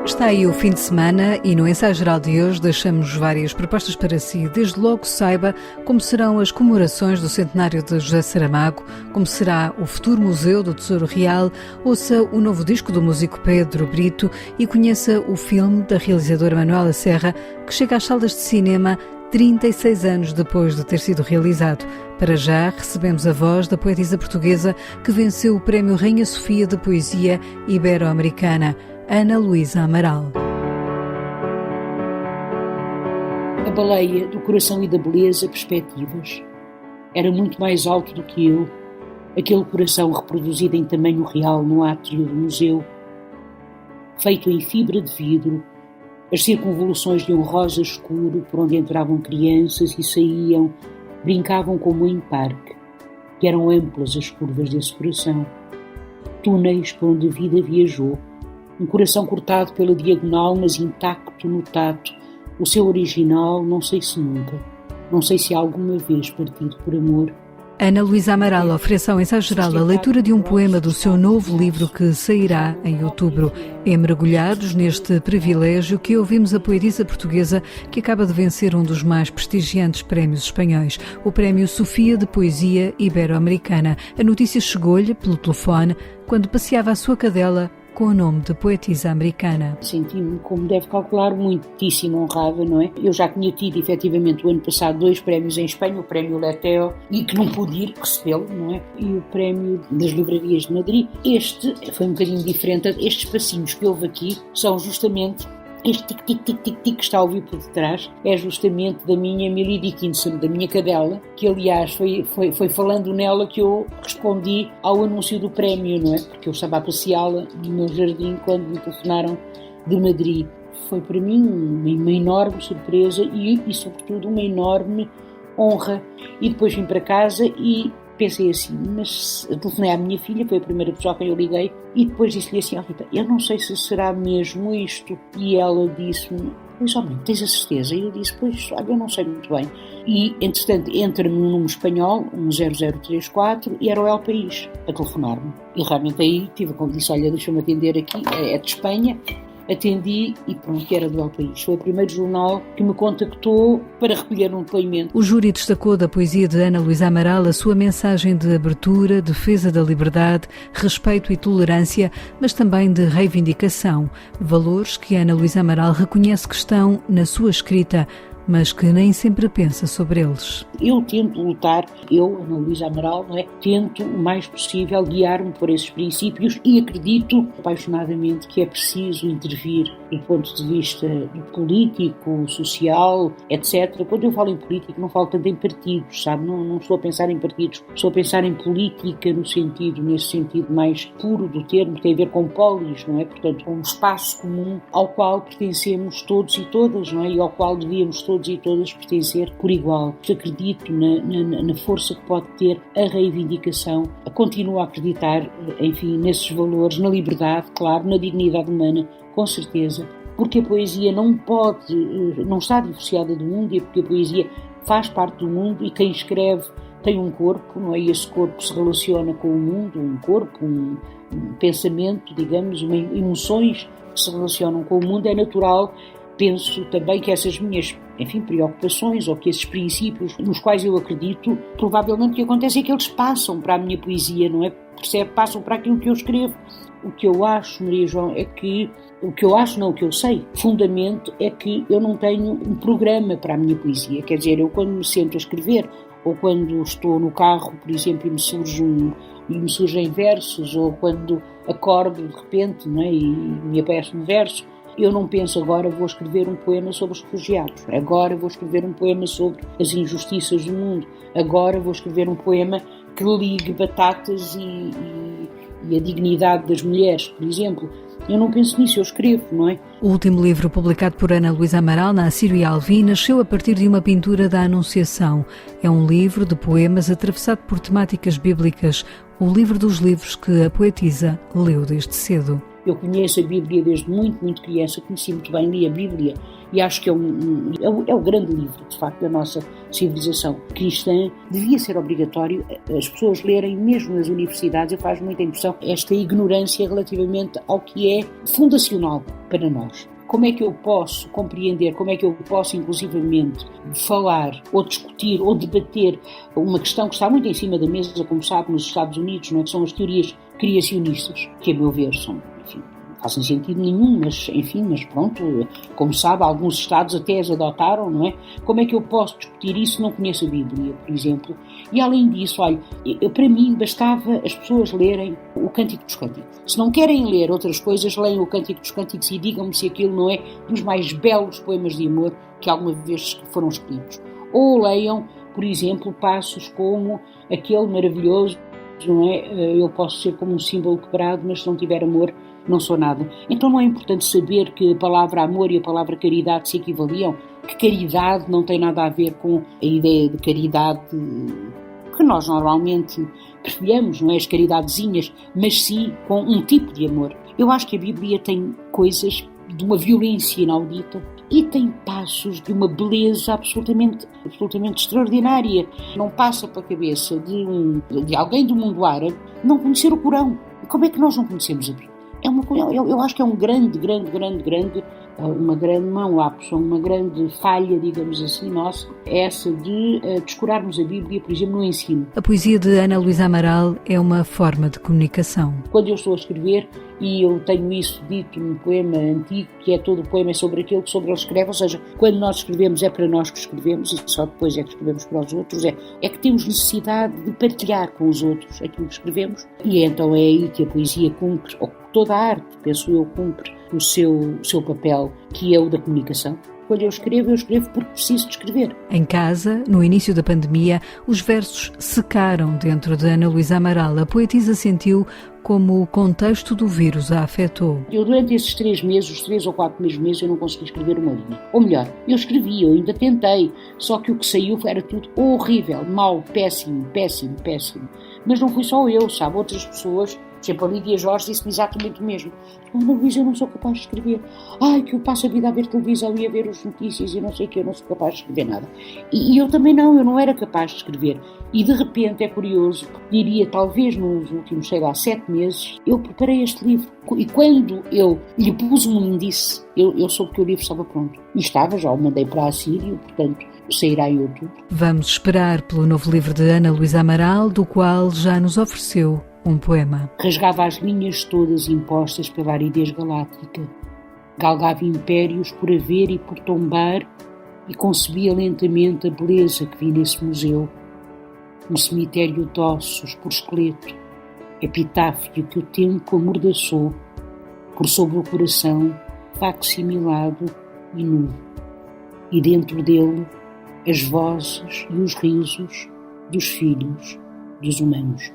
Está aí o fim de semana e no ensaio geral de hoje deixamos várias propostas para si. Desde logo saiba como serão as comemorações do centenário de José Saramago, como será o futuro Museu do Tesouro Real, ouça o novo disco do músico Pedro Brito e conheça o filme da realizadora Manuela Serra, que chega às salas de cinema 36 anos depois de ter sido realizado. Para já, recebemos a voz da poetisa portuguesa que venceu o Prémio Rainha Sofia de Poesia Ibero-Americana, Ana Luísa Amaral. A baleia do coração e da beleza, perspectivas. Era muito mais alto do que eu, aquele coração reproduzido em tamanho real no átrio do museu, feito em fibra de vidro, as circunvoluções de um rosa escuro por onde entravam crianças e saíam, brincavam como em parque, que eram amplas as curvas desse coração, túneis por onde a vida viajou, um coração cortado pela diagonal, mas intacto no tato, o seu original, não sei se nunca, não sei se alguma vez partido por amor. Ana Luísa Amaral oferece ao ensaio geral a leitura de um poema do seu novo livro que sairá em outubro. Mergulhados neste privilégio que ouvimos a poetisa portuguesa que acaba de vencer um dos mais prestigiantes prémios espanhóis, o Prémio Sofia de Poesia Ibero-Americana. A notícia chegou-lhe pelo telefone quando passeava a sua cadela com o nome de poetisa americana. Senti-me, como deve calcular, muitíssimo honrada, não é? Eu já tinha tido, efetivamente, o ano passado 2 prémios em Espanha, o Prémio Leteo, e que não pude ir recebê-lo, não é? E o Prémio das Livrarias de Madrid. Este foi um bocadinho diferente. Estes passinhos que houve aqui são justamente... Este tic-tic-tic-tic-tic que está a ouvir por detrás é justamente da minha Emily Dickinson, da minha cadela, que aliás foi falando nela que eu respondi ao anúncio do prémio, não é? Porque eu estava a passeá-la no meu jardim quando me telefonaram de Madrid. Foi para mim uma enorme surpresa e sobretudo uma enorme honra. E depois vim para casa e pensei assim, mas telefonei à minha filha, foi a primeira pessoa a quem eu liguei, e depois disse-lhe assim, Rita, eu não sei se será mesmo isto. E ela disse-me, pois homem, tens a certeza? E eu disse, pois, olha, eu não sei muito bem. E, entretanto, entra-me um número espanhol, 0034, e era o El País a telefonar-me. E realmente aí tive como disse, olha, deixa-me atender aqui, é de Espanha. Atendi e pronto, que era do El País. Foi o primeiro jornal que me contactou para recolher um depoimento. O júri destacou da poesia de Ana Luísa Amaral a sua mensagem de abertura, defesa da liberdade, respeito e tolerância, mas também de reivindicação. Valores que Ana Luísa Amaral reconhece que estão na sua escrita, mas que nem sempre pensa sobre eles. Eu tento lutar, Ana Luísa Amaral, não é? Tento o mais possível guiar-me por esses princípios e acredito apaixonadamente que é preciso intervir do ponto de vista político, social, etc. Quando eu falo em política não falo tanto em partidos, sabe? Não estou a pensar em partidos, estou a pensar em política nesse sentido mais puro do termo, que tem a ver com polis, não é? Portanto, com um espaço comum ao qual pertencemos todos e todas, não é? E ao qual devíamos todos e todas pertencer por igual. Acredito na força que pode ter a reivindicação. Continuo a acreditar, enfim, nesses valores, na liberdade, claro, na dignidade humana, com certeza, porque a poesia não está divorciada do mundo e porque a poesia faz parte do mundo e quem escreve tem um corpo, não é? E esse corpo se relaciona com o mundo, um corpo, um pensamento, digamos, emoções que se relacionam com o mundo. É natural. Penso também que essas minhas, preocupações ou que esses princípios nos quais eu acredito, provavelmente o que acontece é que eles passam para a minha poesia, não é? Percebe? Passam para aquilo que eu escrevo. O que eu acho, Maria João, é que... O que eu sei, fundamento, é que eu não tenho um programa para a minha poesia. Quer dizer, eu quando me sento a escrever, ou quando estou no carro, por exemplo, e me surgem versos, ou quando acordo de repente, não é? E me aparece um verso, eu não penso agora vou escrever um poema sobre os refugiados, agora vou escrever um poema sobre as injustiças do mundo, agora vou escrever um poema que ligue batatas e a dignidade das mulheres, por exemplo. Eu não penso nisso, eu escrevo, não é? O último livro publicado por Ana Luísa Amaral, Nacírio e Alvim, nasceu a partir de uma pintura da Anunciação. É um livro de poemas atravessado por temáticas bíblicas, o livro dos livros que a poetisa leu desde cedo. Eu conheço a Bíblia desde muito criança, conheci muito bem, li a Bíblia e acho que é o grande livro, de facto, da nossa civilização cristã. Devia ser obrigatório as pessoas lerem, mesmo nas universidades, e faz muita impressão esta ignorância relativamente ao que é fundacional para nós. Como é que eu posso compreender, como é que eu posso, inclusivamente, falar ou discutir ou debater uma questão que está muito em cima da mesa, como sabe, nos Estados Unidos, não é? Que são as teorias criacionistas, que, a meu ver, são, enfim, não fazem sentido nenhum, mas pronto, como sabe, alguns Estados até as adotaram, não é? Como é que eu posso discutir isso se não conheço a Bíblia, por exemplo? E, além disso, olha, para mim bastava as pessoas lerem o Cântico dos Cânticos. Se não querem ler outras coisas, leiam o Cântico dos Cânticos e digam-me se aquilo não é dos mais belos poemas de amor que alguma vez foram escritos. Ou leiam, por exemplo, passos como aquele maravilhoso, não é? Eu posso ser como um símbolo quebrado, mas se não tiver amor, não sou nada. Então não é importante saber que a palavra amor e a palavra caridade se equivaliam? Que caridade não tem nada a ver com a ideia de caridade que nós normalmente preferimos, não é? As caridadezinhas, mas sim com um tipo de amor. Eu acho que a Bíblia tem coisas de uma violência inaudita e tem passos de uma beleza absolutamente extraordinária. Não passa pela cabeça de alguém do mundo árabe não conhecer o Corão. Como é que nós não conhecemos a Bíblia? Eu acho que é uma grande uma grande falha, digamos assim, nossa, essa de descurarmos a Bíblia, por exemplo, no ensino. A poesia de Ana Luísa Amaral é uma forma de comunicação. Quando eu estou a escrever, e eu tenho isso dito num poema antigo, que é todo o poema é sobre aquilo que sobre ele escreve, ou seja, quando nós escrevemos é para nós que escrevemos e só depois é que escrevemos para os outros, é que temos necessidade de partilhar com os outros aquilo que escrevemos, e então é aí que a poesia cumpre, ou toda a arte, penso eu, cumpre o seu papel, que é o da comunicação. Quando eu escrevo porque preciso de escrever. Em casa, no início da pandemia, os versos secaram dentro de Ana Luísa Amaral. A poetisa sentiu como o contexto do vírus a afetou. Eu, durante esses 3 meses, os 3 ou 4 primeiros meses, eu não consegui escrever uma linha. Ou melhor, eu escrevi, eu ainda tentei, só que o que saiu era tudo horrível, mau, péssimo. Mas não fui só eu, sabe? Outras pessoas, por exemplo, a Lídia Jorge disse-me exatamente o mesmo. Ana Luísa, eu não sou capaz de escrever. Que eu passo a vida a ver televisão e a ver as notícias e não sei o que, eu não sou capaz de escrever nada. E eu também não, eu não era capaz de escrever. E de repente, é curioso, diria, talvez nos últimos, 7 meses, eu preparei este livro. E quando eu lhe pus um índice, eu soube que o livro estava pronto. E estava, já o mandei para a Sírio, portanto, sairá em outubro. Vamos esperar pelo novo livro de Ana Luísa Amaral, do qual já nos ofereceu um poema. Rasgava as linhas todas impostas pela aridez galáctica, galgava impérios por haver e por tombar e concebia lentamente a beleza que vi nesse museu, um cemitério de ossos por esqueleto, epitáfio que o tempo amordaçou por sobre o coração facsimilado e nu, e dentro dele as vozes e os risos dos filhos dos humanos.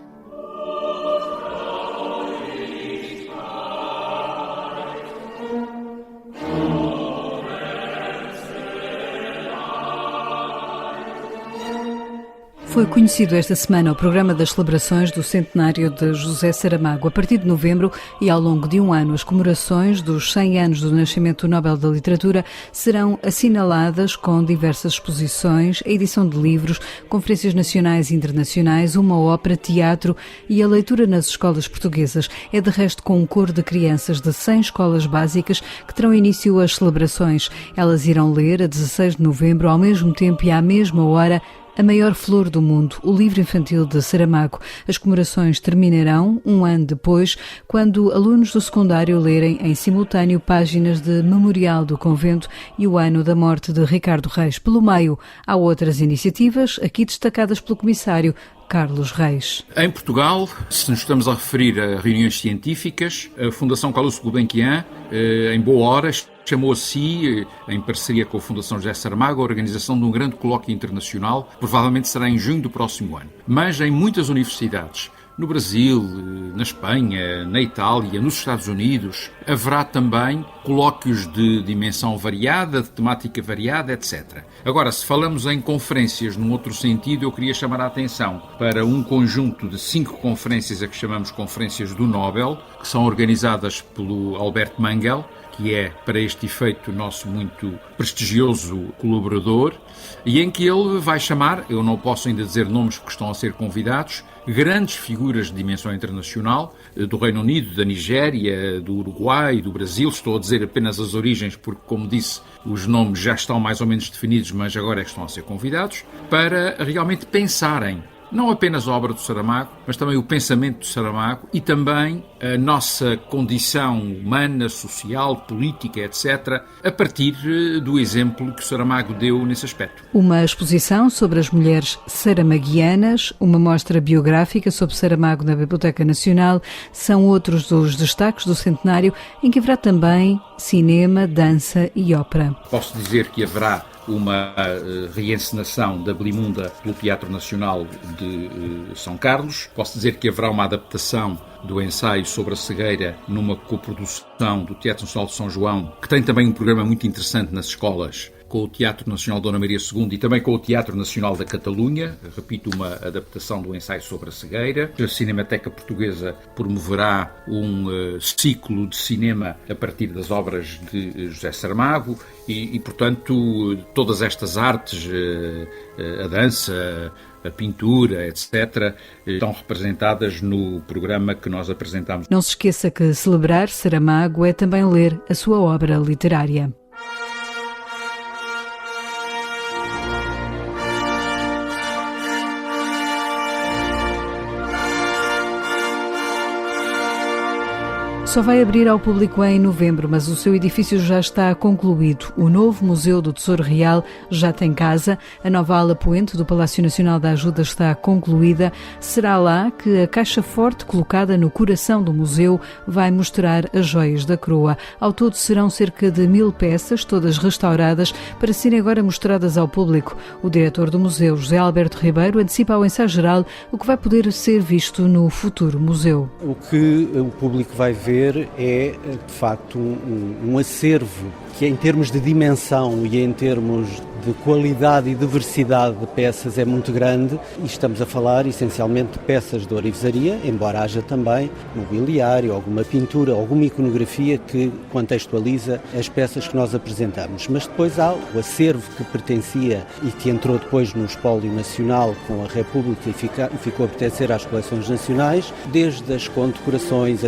Foi conhecido esta semana o programa das celebrações do centenário de José Saramago. A partir de novembro e ao longo de um ano, as comemorações dos 100 anos do nascimento do Nobel da Literatura serão assinaladas com diversas exposições, a edição de livros, conferências nacionais e internacionais, uma ópera, teatro e a leitura nas escolas portuguesas. É de resto com um coro de crianças de 100 escolas básicas que terão início as celebrações. Elas irão ler a 16 de novembro, ao mesmo tempo e à mesma hora, A Maior Flor do Mundo, o livro infantil de Saramago. As comemorações terminarão um ano depois, quando alunos do secundário lerem em simultâneo páginas de Memorial do Convento e o ano da morte de Ricardo Reis. Pelo meio, há outras iniciativas, aqui destacadas pelo comissário Carlos Reis. Em Portugal, se nos estamos a referir a reuniões científicas, a Fundação Calouste Gulbenkian, em boa hora, chamou a si, em parceria com a Fundação José Saramago, a organização de um grande colóquio internacional, provavelmente será em junho do próximo ano. Mas em muitas universidades, no Brasil, na Espanha, na Itália, nos Estados Unidos, haverá também colóquios de dimensão variada, de temática variada, etc. Agora, se falamos em conferências num outro sentido, eu queria chamar a atenção para um conjunto de 5 conferências a que chamamos Conferências do Nobel, que são organizadas pelo Albert Mangel, que é, para este efeito, nosso muito prestigioso colaborador, e em que ele vai chamar, eu não posso ainda dizer nomes porque estão a ser convidados, grandes figuras de dimensão internacional, do Reino Unido, da Nigéria, do Uruguai, do Brasil. Estou a dizer apenas as origens porque, como disse, os nomes já estão mais ou menos definidos, mas agora é que estão a ser convidados, para realmente pensarem não apenas a obra do Saramago, mas também o pensamento do Saramago e também a nossa condição humana, social, política, etc., a partir do exemplo que o Saramago deu nesse aspecto. Uma exposição sobre as mulheres saramaguianas, uma mostra biográfica sobre Saramago na Biblioteca Nacional, são outros dos destaques do centenário, em que haverá também cinema, dança e ópera. Posso dizer que haverá uma reencenação da Belimunda pelo Teatro Nacional de São Carlos. Posso dizer que haverá uma adaptação do ensaio sobre a cegueira numa coprodução do Teatro Nacional de São João, que tem também um programa muito interessante nas escolas, com o Teatro Nacional Dona Maria II e também com o Teatro Nacional da Catalunha. Repito, uma adaptação do ensaio sobre a cegueira. A Cinemateca Portuguesa promoverá um ciclo de cinema a partir das obras de José Saramago e portanto, todas estas artes, a dança, a pintura, etc., estão representadas no programa que nós apresentamos. Não se esqueça que celebrar Saramago é também ler a sua obra literária. Só vai abrir ao público em novembro, mas o seu edifício já está concluído. O novo Museu do Tesouro Real já tem casa. A nova ala poente do Palácio Nacional da Ajuda está concluída. Será lá que a caixa forte colocada no coração do museu vai mostrar as joias da coroa. Ao todo serão cerca de 1000 peças, todas restauradas, para serem agora mostradas ao público. O diretor do museu, José Alberto Ribeiro, antecipa ao ensaio geral o que vai poder ser visto no futuro museu. O que o público vai ver é, de facto, um acervo que, em termos de dimensão e em termos de qualidade e diversidade de peças, é muito grande, e estamos a falar essencialmente de peças de ourivesaria, embora haja também mobiliário, alguma pintura, alguma iconografia que contextualiza as peças que nós apresentamos. Mas depois há o acervo que pertencia e que entrou depois no espólio nacional com a República e ficou a pertencer às coleções nacionais, desde as condecorações,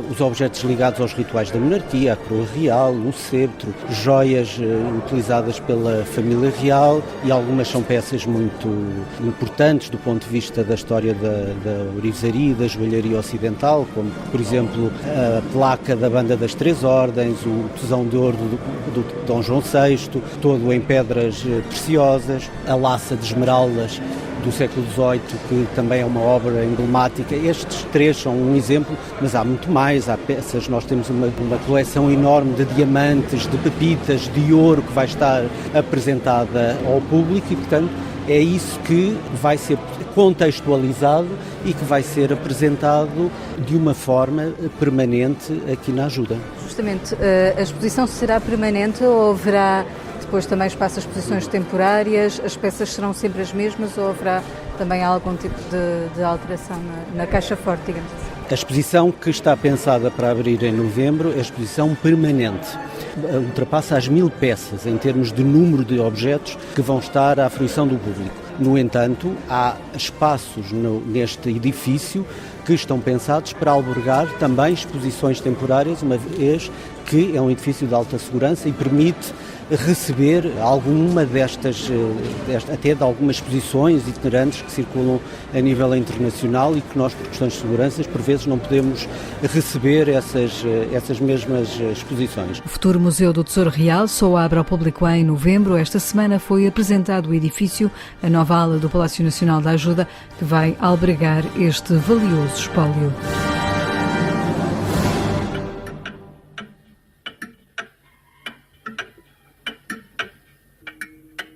os objetos ligados aos rituais da monarquia, a coroa real, o cetro, joias utilizadas pela família real, e algumas são peças muito importantes do ponto de vista da história da ourivesaria e da joalharia ocidental, como, por exemplo, a placa da Banda das Três Ordens, o tesão de ouro do Dom João VI, todo em pedras preciosas, a laça de esmeraldas do século XVIII, que também é uma obra emblemática. Estes três são um exemplo, mas há muito mais. Há peças, nós temos uma coleção enorme de diamantes, de pepitas, de ouro que vai estar apresentada ao público e, portanto, é isso que vai ser contextualizado e que vai ser apresentado de uma forma permanente aqui na Ajuda. Justamente, a exposição será permanente ou haverá depois também espaço a exposições temporárias? As peças serão sempre as mesmas ou haverá também algum tipo de alteração na caixa forte, digamos assim? A exposição que está pensada para abrir em novembro é a exposição permanente. Ultrapassa as 1000 peças em termos de número de objetos que vão estar à fruição do público. No entanto, há espaços neste edifício que estão pensados para albergar também exposições temporárias, uma vez que é um edifício de alta segurança e permite receber alguma até de algumas exposições itinerantes que circulam a nível internacional e que nós, por questões de segurança, por vezes não podemos receber essas mesmas exposições. O futuro Museu do Tesouro Real só abre ao público em novembro. Esta semana foi apresentado o edifício, a nova ala do Palácio Nacional da Ajuda, que vai albergar este valioso espólio.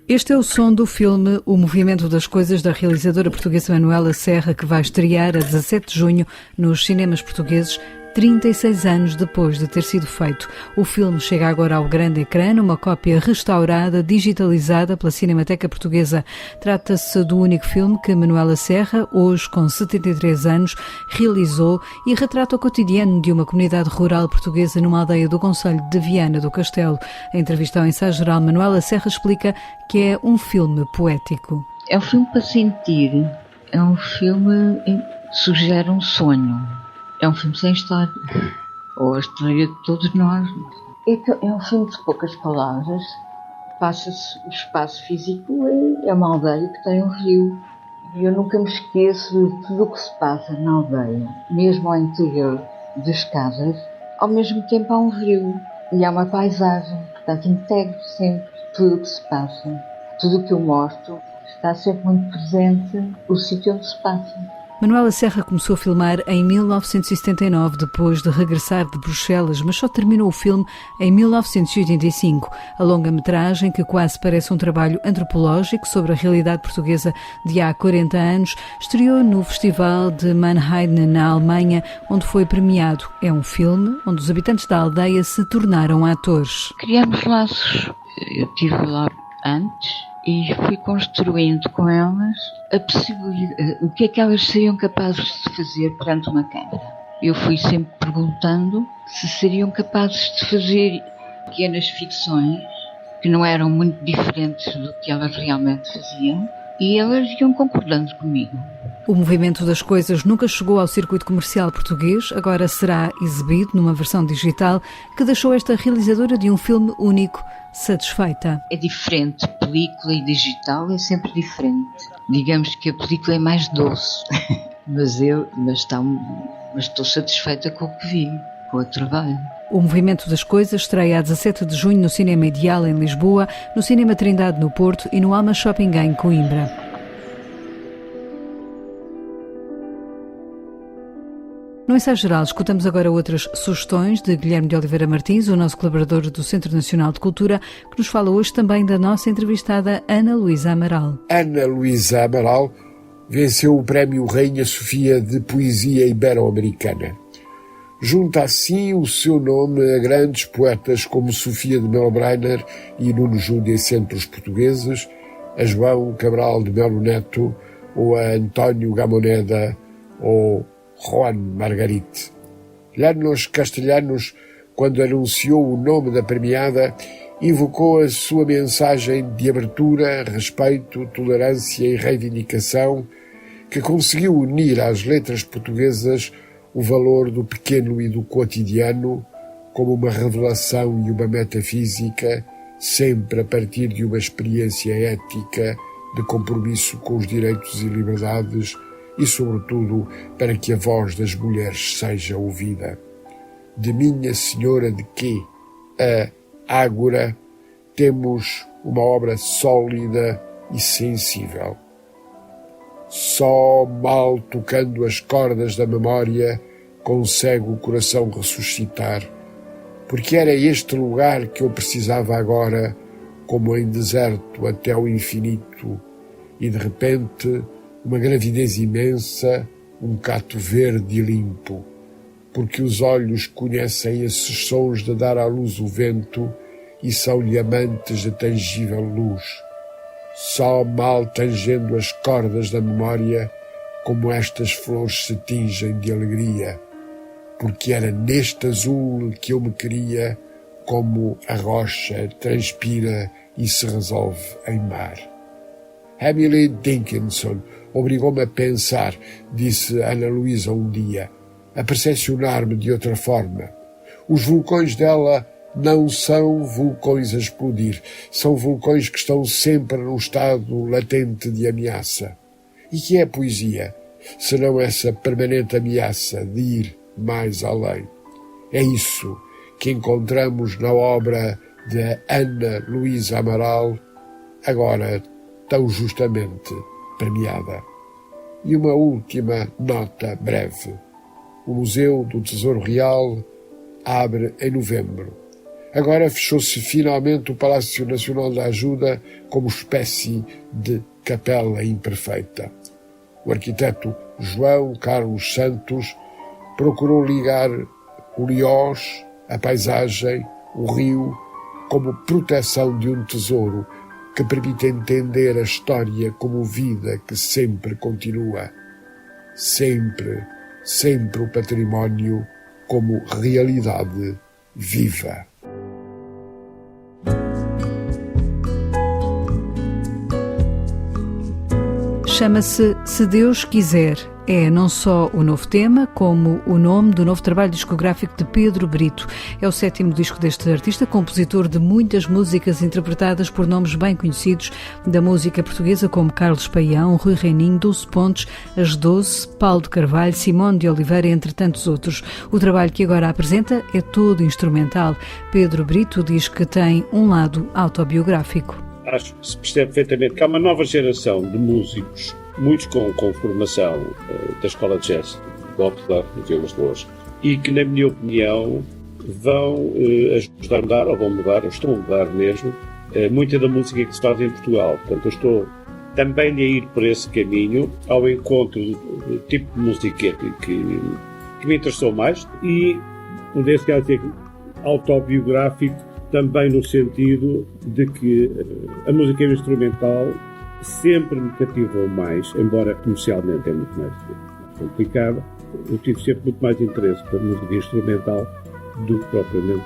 Este é o som do filme O Movimento das Coisas, da realizadora portuguesa Manuela Serra, que vai estrear a 17 de junho nos cinemas portugues. 36 anos depois de ter sido feito. O filme chega agora ao grande ecrã, numa cópia restaurada, digitalizada pela Cinemateca Portuguesa. Trata-se do único filme que Manuela Serra, hoje com 73 anos, realizou e retrata o cotidiano de uma comunidade rural portuguesa numa aldeia do concelho de Viana do Castelo. Em entrevista ao Ensaio Geral, Manuela Serra explica que é um filme poético. É um filme para sentir, é um filme que sugere um sonho. É um filme sem história, ou a história de todos nós. É um filme de poucas palavras. Passa-se o espaço físico, é uma aldeia que tem um rio. E eu nunca me esqueço de tudo o que se passa na aldeia, mesmo ao interior das casas. Ao mesmo tempo há um rio e há uma paisagem, portanto integro sempre tudo o que se passa. Tudo o que eu mostro está sempre muito presente o sítio onde se passa. Manuela Serra começou a filmar em 1979, depois de regressar de Bruxelas, mas só terminou o filme em 1985. A longa-metragem, que quase parece um trabalho antropológico sobre a realidade portuguesa de há 40 anos, estreou no Festival de Mannheim, na Alemanha, onde foi premiado. É um filme onde os habitantes da aldeia se tornaram atores. Criamos laços. Eu estive lá antes e fui construindo com elas a possibilidade, o que é que elas seriam capazes de fazer perante uma câmara. Eu fui sempre perguntando se seriam capazes de fazer pequenas ficções que não eram muito diferentes do que elas realmente faziam, e elas iam concordando comigo. O Movimento das Coisas nunca chegou ao circuito comercial português, agora será exibido numa versão digital que deixou esta realizadora de um filme único satisfeita. É diferente, película e digital é sempre diferente. Digamos que a película é mais doce, mas estou satisfeita com o que vi, com o trabalho. O Movimento das Coisas estreia a 17 de junho no Cinema Ideal em Lisboa, no Cinema Trindade no Porto e no Alma Shopping em Coimbra. No Ensaio Geral, escutamos agora outras sugestões de Guilherme de Oliveira Martins, o nosso colaborador do Centro Nacional de Cultura, que nos fala hoje também da nossa entrevistada Ana Luísa Amaral. Ana Luísa Amaral venceu o Prémio Rainha Sofia de Poesia Ibero-Americana. Junta assim o seu nome a grandes poetas como Sofia de Melbrenner e Nuno Júdice entre os portugueses, a João Cabral de Melo Neto ou a António Gamoneda ou Juan Margarite. Llanos Castellanos, quando anunciou o nome da premiada, invocou a sua mensagem de abertura, respeito, tolerância e reivindicação, que conseguiu unir às letras portuguesas o valor do pequeno e do cotidiano como uma revelação e uma metafísica, sempre a partir de uma experiência ética de compromisso com os direitos e liberdades e, sobretudo, para que a voz das mulheres seja ouvida. De Minha Senhora de Quê, a Ágora, temos uma obra sólida e sensível. Só mal tocando as cordas da memória consegue o coração ressuscitar, porque era este lugar que eu precisava agora, como em deserto até ao infinito, e de repente uma gravidez imensa, um cato verde e limpo, porque os olhos conhecem esses sons de dar à luz o vento e são-lhe amantes da tangível luz. Só mal tangendo as cordas da memória, como estas flores se tingem de alegria, porque era neste azul que eu me queria, como a rocha transpira e se resolve em mar. Emily Dickinson obrigou-me a pensar, disse Ana Luísa um dia, a percepcionar-me de outra forma. Os vulcões dela não são vulcões a explodir, são vulcões que estão sempre num estado latente de ameaça. E que é a poesia, senão essa permanente ameaça de ir mais além? É isso que encontramos na obra de Ana Luísa Amaral, agora tão justamente premiada. E uma última nota breve. O Museu do Tesouro Real abre em novembro. Agora fechou-se finalmente o Palácio Nacional da Ajuda como espécie de capela imperfeita. O arquiteto João Carlos Santos procurou ligar o Liós, a paisagem, o rio, como proteção de um tesouro que permite entender a história como vida que sempre continua. Sempre, sempre o património como realidade viva. Chama-se Se Deus Quiser. É não só o novo tema, como o nome do novo trabalho discográfico de Pedro Brito. É o 7º disco deste artista, compositor de muitas músicas interpretadas por nomes bem conhecidos da música portuguesa, como Carlos Paião, Rui Reininho, Dulce Pontes, As Doce, Paulo de Carvalho, Simone de Oliveira, entre tantos outros. O trabalho que agora apresenta é todo instrumental. Pedro Brito diz que tem um lado autobiográfico. Acho que se percebe perfeitamente que há uma nova geração de músicos, muitos com formação da escola de jazz de Opsdorf, no Vilas de Lourdes, e que, na minha opinião, vão ajudar a mudar, ou vão mudar, ou estão a mudar mesmo, muita da música que se faz em Portugal. Portanto, eu estou também a ir por esse caminho, ao encontro do tipo de música que me interessou mais, e, nesse caso, autobiográfico, também no sentido de que a música instrumental sempre me cativou mais, embora comercialmente é muito mais complicada. Eu tive sempre muito mais interesse pela música instrumental do que propriamente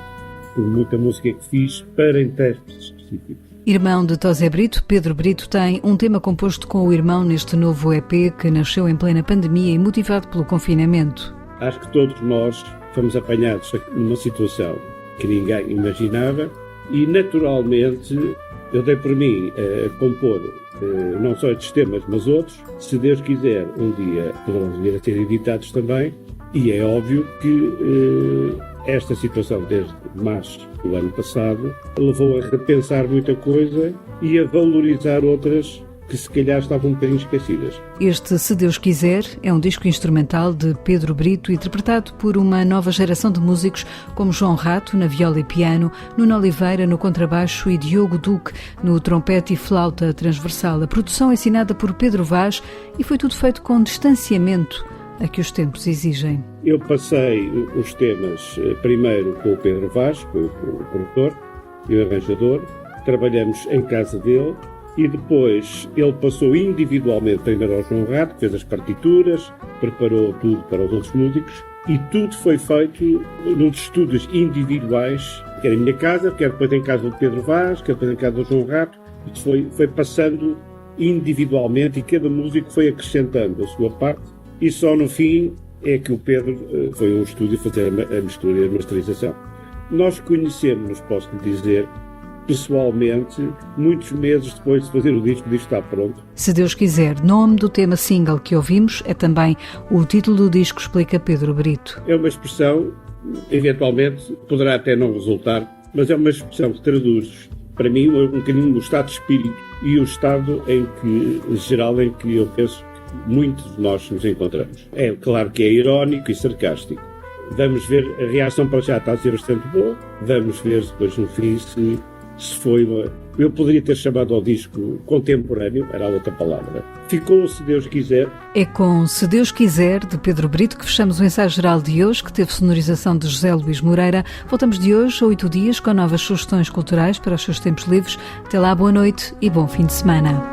por muita música que fiz para intérpretes específicos. Irmão de Tosé Brito, Pedro Brito tem um tema composto com o irmão neste novo EP que nasceu em plena pandemia e motivado pelo confinamento. Acho que todos nós fomos apanhados numa situação que ninguém imaginava e, naturalmente, eu dei por mim a compor não só estes temas, mas outros. Se Deus quiser, um dia poderão vir a ser editados também, e é óbvio que esta situação, desde março do ano passado, levou a repensar muita coisa e a valorizar outras que se calhar estavam um bocadinho esquecidas. Este Se Deus Quiser é um disco instrumental de Pedro Brito, interpretado por uma nova geração de músicos como João Rato na viola e piano, Nuno Oliveira no contrabaixo e Diogo Duque no trompete e flauta transversal. A produção é assinada por Pedro Vaz e foi tudo feito com distanciamento a que os tempos exigem. Eu passei os temas primeiro com o Pedro Vaz, com o produtor e o arranjador. Trabalhamos em casa dele. E depois ele passou individualmente primeiro ao João Rato, que fez as partituras, preparou tudo para os outros músicos, e tudo foi feito nos estúdios individuais, quer em minha casa, quer depois em casa do Pedro Vaz, quer depois em casa do João Rato. Foi passando individualmente e cada músico foi acrescentando a sua parte, e só no fim é que o Pedro foi a um estúdio fazer a mistura e a masterização. Nós conhecemos-nos, posso dizer, pessoalmente, muitos meses depois de fazer o disco está pronto. Se Deus Quiser, nome do tema single que ouvimos, é também o título do disco, explica Pedro Brito. É uma expressão, eventualmente, poderá até não resultar, mas é uma expressão que traduz, para mim, um bocadinho o estado de espírito e o estado geral em que eu penso que muitos de nós nos encontramos. É claro que é irónico e sarcástico. Vamos ver, a reação para já está a ser bastante boa, vamos ver depois no fim se foi eu poderia ter chamado ao disco contemporâneo, era a outra palavra. Ficou Se Deus Quiser. É com Se Deus Quiser, de Pedro Brito, que fechamos o ensaio geral de hoje, que teve sonorização de José Luís Moreira. Voltamos de hoje a 8 dias com novas sugestões culturais para os seus tempos livres. Até lá, boa noite e bom fim de semana.